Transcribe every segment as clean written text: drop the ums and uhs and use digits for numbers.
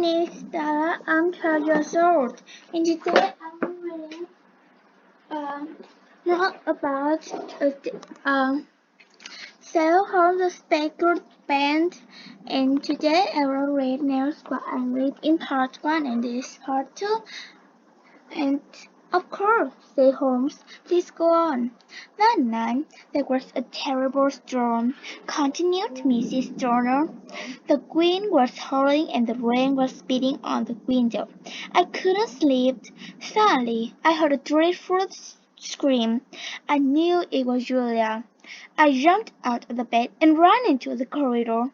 name is Stella. I'm 12 years old, and today I'm reading not about Sherlock Holmes, the Speckled Band. And today I will read news what I read in part 1 and this is part 2. And of course, said Holmes, please go on. That night there was a terrible storm, continued Mrs. Turner. The wind was howling and the rain was beating on the window. I couldn't sleep. Suddenly, I heard a dreadful scream. I knew it was Julia. I jumped out of the bed and ran into the corridor.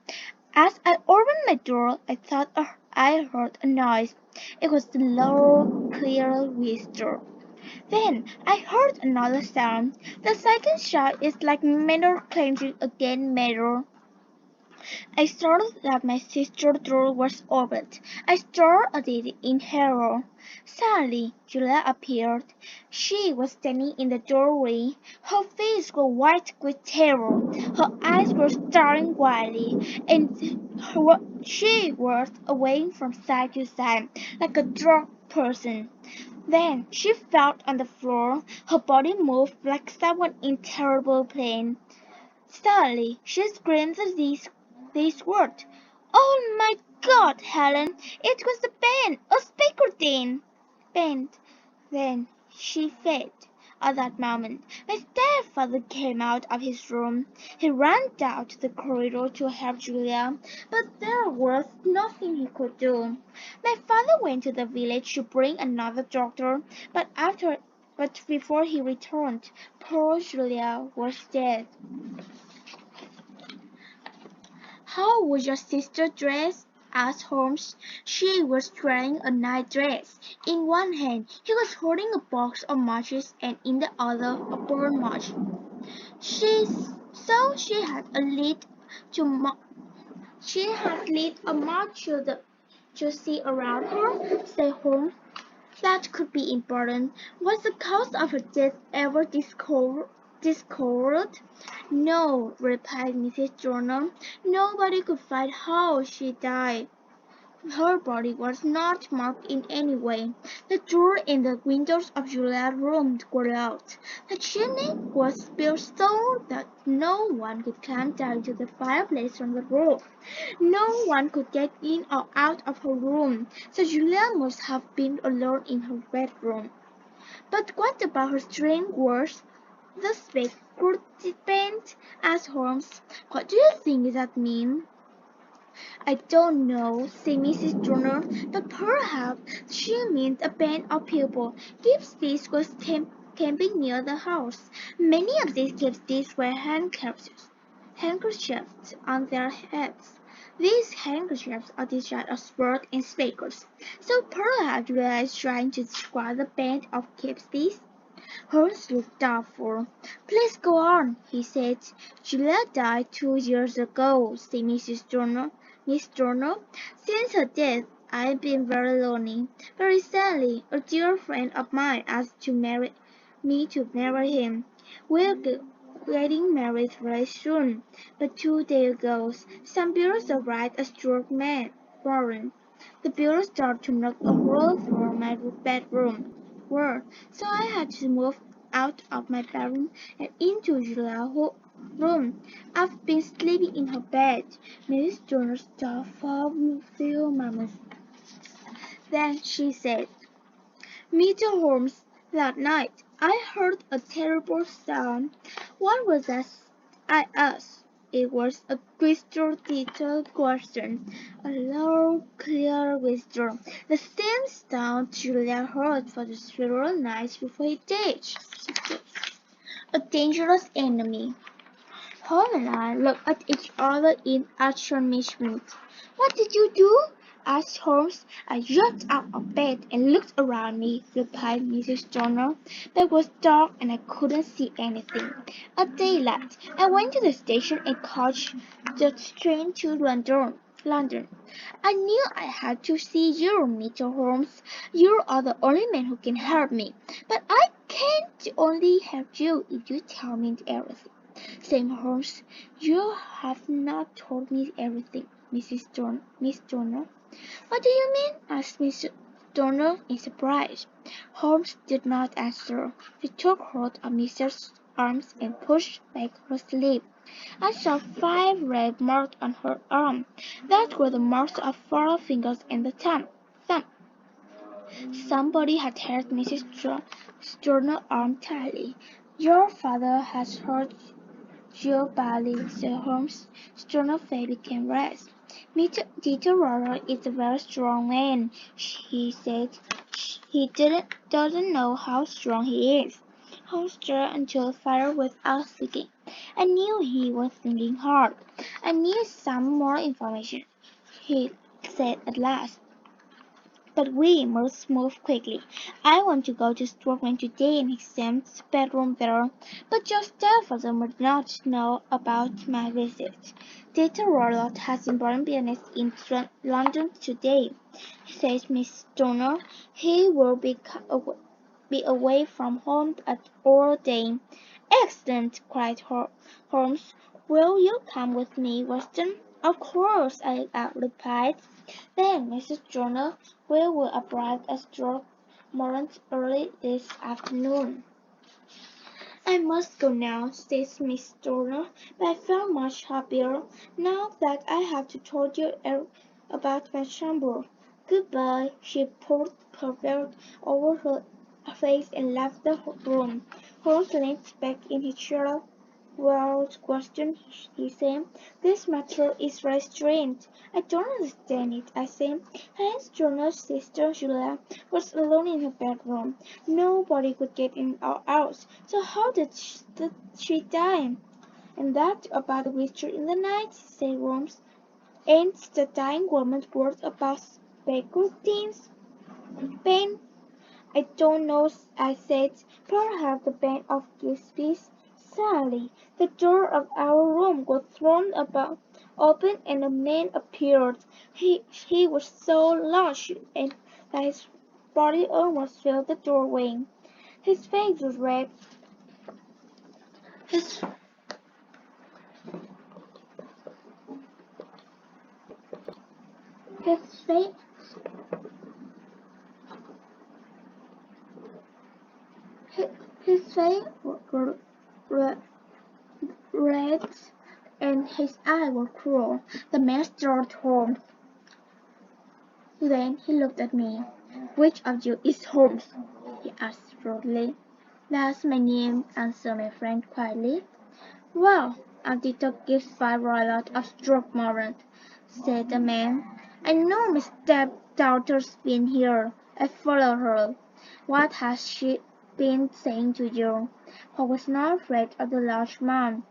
As I opened my door, I thought I heard a noise. It was the low, clear whisper. Then I heard another sound. The second shot is like metal clenching against metal. I saw that my sister's door was opened. I stared at it in horror. Suddenly, Julia appeared. She was standing in the doorway. Her face was white with terror. Her eyes were staring wildly, and she was swaying from side to side like a drunk person. Then she fell on the floor. Her body moved like someone in terrible pain. Suddenly she screamed these words. "Oh my God, Helen! It was the band! A speckled band!" Then she fed. At that moment, my stepfather came out of his room. He ran down to the corridor to help Julia, but there was nothing he could do. My father went to the village to bring another doctor, but before he returned, poor Julia was dead. "How was your sister dressed?" asked Holmes. "She was wearing a night dress. In one hand she was holding a box of matches and in the other a burnt match. She had lit a match to see around her," said Holmes. "That could be important. Was the cause of her death ever discovered?" "No," replied Mrs. Journal. "Nobody could find how she died. Her body was not marked in any way. The door and the windows of Julia's room were locked. The chimney was built so that no one could climb down to the fireplace from the roof. No one could get in or out of her room, so Julia must have been alone in her bedroom." "But what about her strange words? The speckled band?" asked Holmes. "What do you think that means?" "I don't know," said Mrs. Turner, "but perhaps she means a band of people. Gypsies was camping near the house. Many of these gypsies wear handkerchiefs on their heads. These handkerchiefs are designed as birds and speckles. So perhaps Julia is trying to describe the band of gypsies." Holmes looked doubtful. "Please go on," he said. "Julia died 2 years ago," said Miss Turner. "Since her death, I've been very lonely. But recently, a dear friend of mine asked me to marry him. We're getting married very soon. But 2 days ago, some builders arrived at Stuart Warren. The builders started to knock a hole through my bedroom wall, so I had to move out of my bedroom and into Julia's room. I've been sleeping in her bed." Mrs. Turner stopped for a few moments. Then she said, "Mr. Holmes, that night I heard a terrible sound." "What was that?" I asked. It was a crystal detailed question, a low, clear whisper, the same sound Julia heard for the several nights before he died. "A dangerous enemy." Holmes and I looked at each other in astonishment. "What did you do?" asked Holmes. "I jumped out of bed and looked around me," replied Mrs. Turner. "But it was dark and I couldn't see anything. At daylight, I went to the station and caught the train to London. I knew I had to see you, Mr. Holmes. You are the only man who can help me. But I can't only help you if you tell me everything," said Holmes. "You have not told me everything, Miss Turner." What do you mean? Asked Mr. Turner in surprise. Holmes did not answer. He took hold of Mrs. arms and pushed back her sleeve. I saw 5 red marks on her arm. That were the marks of 4 fingers and the thumb. Somebody had hurt Mrs. Turner's arm tightly. Your father has hurt you badly, said Holmes. Turner's face became red. Mr. Roller is a very strong man, he said. He doesn't know how strong he is. Holmes stared into the fire without speaking. I knew he was thinking hard. I need some more information, he said at last. But we must move quickly. I want to go to Stockman today and examine his bedroom better. But your stepfather must not know about my visit. Dr. Rollock has important business in London today, says Miss Turner. He will be away from home all day. Excellent, cried Holmes. Will you come with me, Weston? Of course, I replied. Then, Mrs. Turner, we will arrive at Throckmorton early this afternoon. I must go now, says Miss Turner, but I feel much happier now that I have told you about my chamber. Goodbye. She pulled her veil over her face and left the room. Holmes leaned back in his chair. Well, question, he said, this matter is very strange. I don't understand it, I said. Hans Turner's sister, Julia, was alone in her bedroom. Nobody could get in or out. So how did she die? And that about the whisper in the night, said Holmes. Ain't the dying woman's words about speculations? Pain? I don't know, I said. Perhaps the band of Gillespie's. Sally, the door of our room was thrown open and a man appeared. He was so large and that his body almost filled the doorway. His face was red. His his face his, his face was red and his eyes were cruel. The man stared home. Then he looked at me. Which of you is Holmes? He asked shortly. That's my name, answered my friend quietly. Well, I'm Detective Roylott of Throckmorton, said the man. I know my stepdaughter's been here. I followed her. What has she been saying to you? Holmes was not afraid of the large man.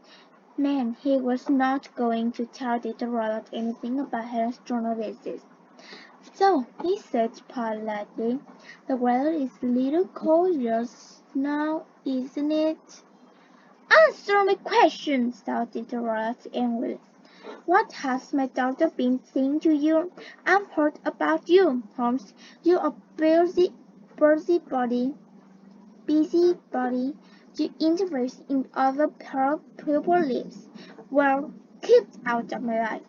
He was not going to tell Dr. Roylott anything about Helen's journalism. So, he said politely, the weather is a little colder now, isn't it? Answer my question, shouted Roylott angrily. What has my daughter been saying to you? I've heard about you, Holmes. You're a busybody. You interest in other people's lives. Well, keep out of my life.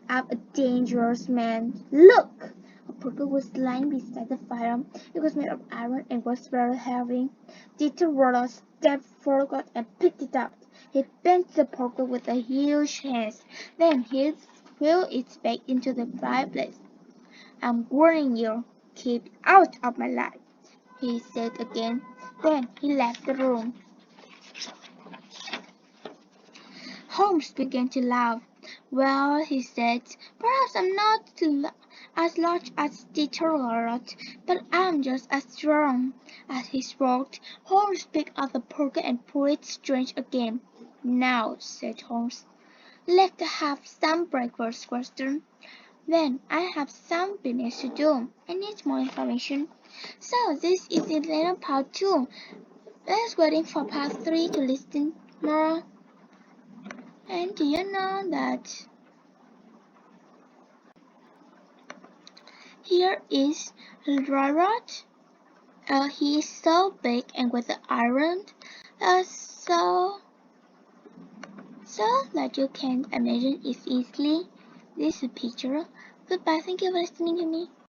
I'm a dangerous man. Look! A poker was lying beside the fire. It was made of iron and was very heavy. Dieter Roller stepped forward and picked it up. He bent the poker with a huge hands. Then he threw it back into the fireplace. I'm warning you. Keep out of my life, he said again. Then he left the room. Holmes began to laugh. Well, he said, perhaps I'm not as large as Detroit, but I'm just as strong. As he spoke, Holmes picked up the poker and pulled it straight again. Now, said Holmes, let's have some breakfast, Weston. Then I have some business to do. I need more information. So this is the later part 2. Let's waiting for part 3 to listen more. And do you know that here is Robert? He is so big and with the iron, so that you can imagine it easily. This is a picture. Goodbye. Thank you for listening to me.